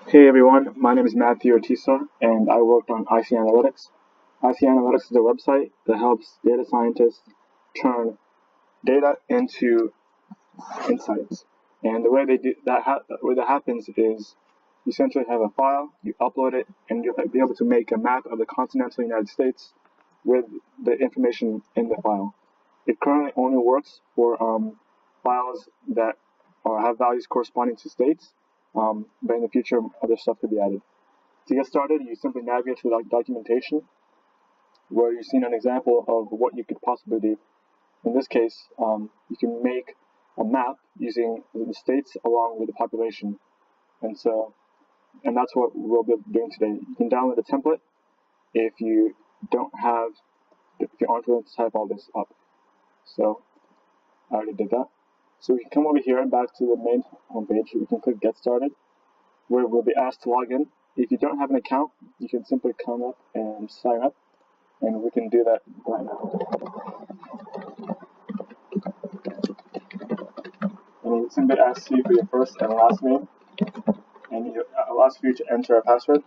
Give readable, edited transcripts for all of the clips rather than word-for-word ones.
Hey everyone, my name is Matthew Ortizo and I worked on IC Analytics. IC Analytics is a website that helps data scientists turn data into insights. And the way they do that, where that happens is you essentially have a file, you upload it, and you'll be able to make a map of the continental United States with the information in the file. It currently only works for files that have values corresponding to states, but in the future, other stuff could be added. To get started, you simply navigate to the documentation where you've seen an example of what you could possibly do. In this case, you can make a map using the states along with the population. And that's what we'll be doing today. You can download the template if you aren't willing to type all this up. So I already did that. So we can come over here and back to the main homepage. We can click Get Started, where we'll be asked to log in. If you don't have an account, you can simply come up and sign up, and we can do that right now. And it simply asks you for your first and last name, and it allows you to enter a password.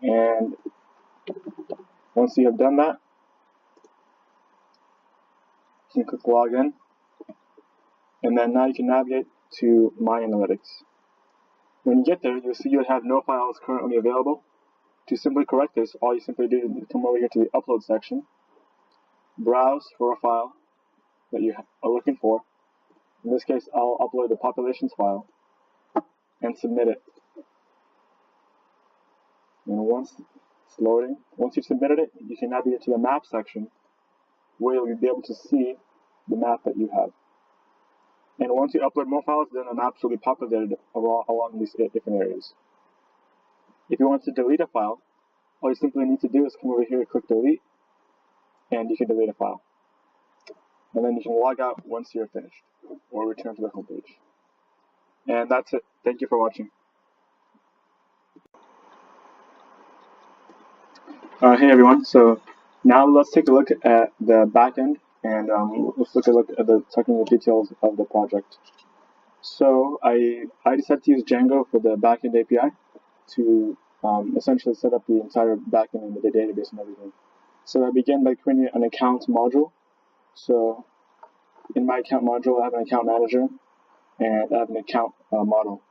And once you have done that, you can click Login, and then now you can navigate to My Analytics. When you get there, you'll see you have no files currently available. To simply correct this, all you simply do is come over here to the Upload section, browse for a file that you are looking for. In this case, I'll upload the populations file and submit it. And once it's loading, once you've submitted it, you can navigate to the map section where you'll be able to see the map that you have. And once you upload more files, then the maps will be populated along these 8 different areas. If you want to delete a file, all you simply need to do is come over here, click Delete, and you can delete a file. And then you can log out once you're finished, or return to the home page. And that's it. Thank you for watching. Hey everyone, so now let's take a look at the backend, and let's take a look at the technical details of the project. So I decided to use Django for the backend API to essentially set up the entire backend and the database and everything. So I began by creating an account module. So in my account module, I have an account manager and I have an account model.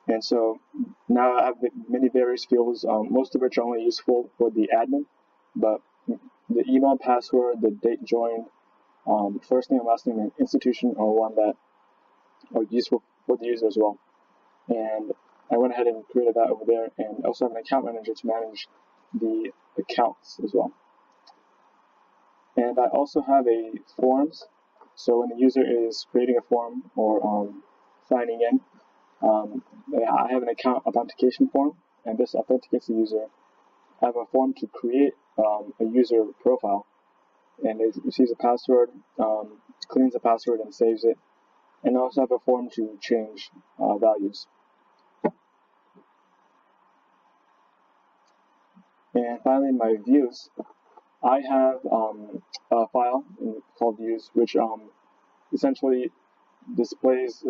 And so now I have many various fields, most of which are only useful for the admin, but the email, password, the date joined, first name, last name, and institution are one that are useful for the user as well. And I went ahead and created that over there, and also have an account manager to manage the accounts as well. And I also have a forms. So when the user is creating a form or signing in, I have an account authentication form, and this authenticates the user. I have a form to create a user profile, and it receives a password, cleans the password and saves it. And I also have a form to change values. And finally, in my views, I have a file called views, which essentially displays,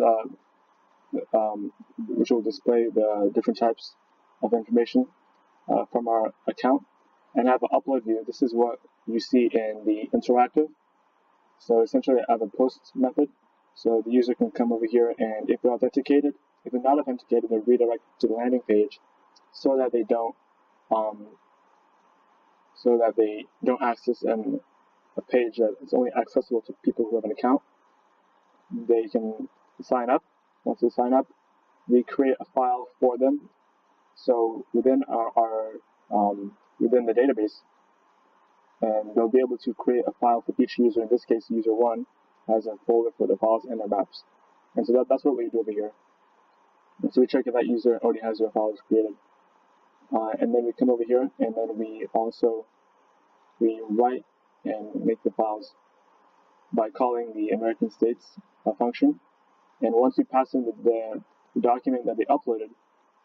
which will display the different types of information from our account. And I have an upload view. This is what you see in the interactive. So essentially, I have a post method. So the user can come over here, and if they're authenticated, if they're not authenticated, they're redirected to the landing page, so that they don't access a page that is only accessible to people who have an account. They can sign up. Once they sign up, we create a file for them. So within within the database, and they'll be able to create a file for each user. In this case, user 1 has a folder for the files and their maps. And so that's what we do over here. And so we check if that user already has their files created. And then we come over here, and then we write and make the files by calling the American States function. And once we pass in the document that they uploaded,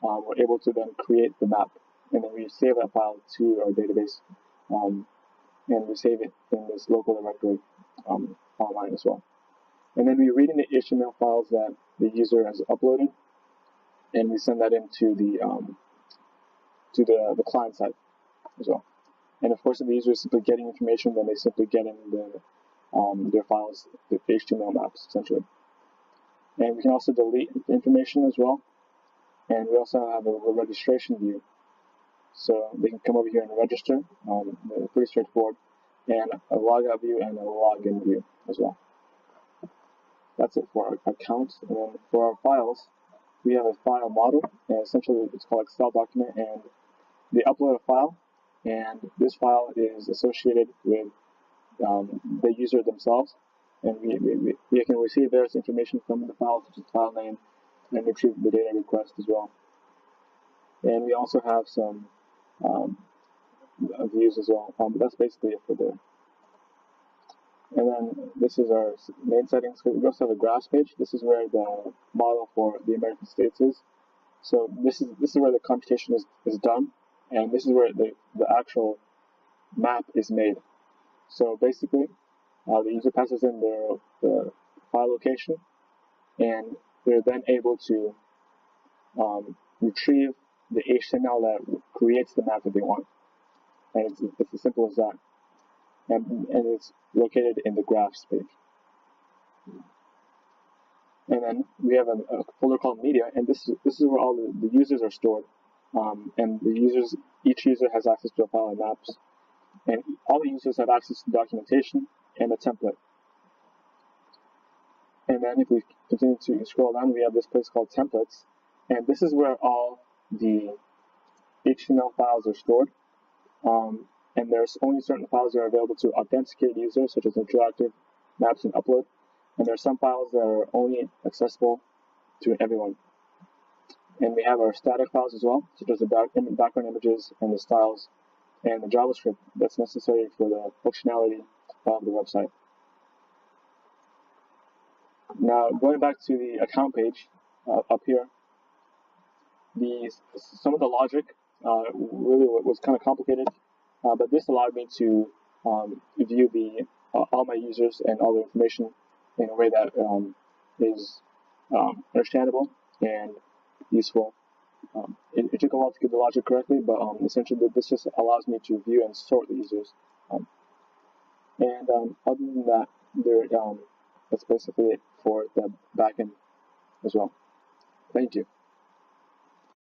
we're able to then create the map. And then we save that file to our database. And we save it in this local directory online as well. And then we read in the HTML files that the user has uploaded, and we send that into the client side as well. And of course, if the user is simply getting information, then they simply get in their files, the HTML maps, essentially. And we can also delete information as well. And we also have a registration view. So they can come over here and register, pretty straightforward, and a logout view and a login view as well. That's it for our accounts. And then for our files, we have a file model, and essentially it's called Excel document, and they upload a file, and this file is associated with the user themselves, and we can receive various information from the file, such as file name, and retrieve the data request as well. And we also have some views as well, but that's basically it for there. And then this is our main settings. We also have a graphs page. This is where the model for the American states is. So this is where the computation is done, and this is where the actual map is made. So basically, the user passes in the file location, and they're then able to retrieve the HTML that creates the map that they want. And it's as simple as that. And it's located in the graphs page. And then we have a folder called media, and this is where all the users are stored. And each user has access to a file and maps. And all the users have access to documentation and a template. And then if we continue to scroll down, we have this place called templates. And this is where all the HTML files are stored. And there's only certain files that are available to authenticated users, such as interactive maps and upload. And there are some files that are only accessible to everyone. And we have our static files as well, such as the background images and the styles and the JavaScript that's necessary for the functionality of the website. Now, going back to the account page up here, some of the logic really was kind of complicated, but this allowed me to view all my users and all the information in a way that is understandable and useful. It took a while to get the logic correctly, but essentially this just allows me to view and sort the users. And other than that, that's basically it for the backend as well. Thank you.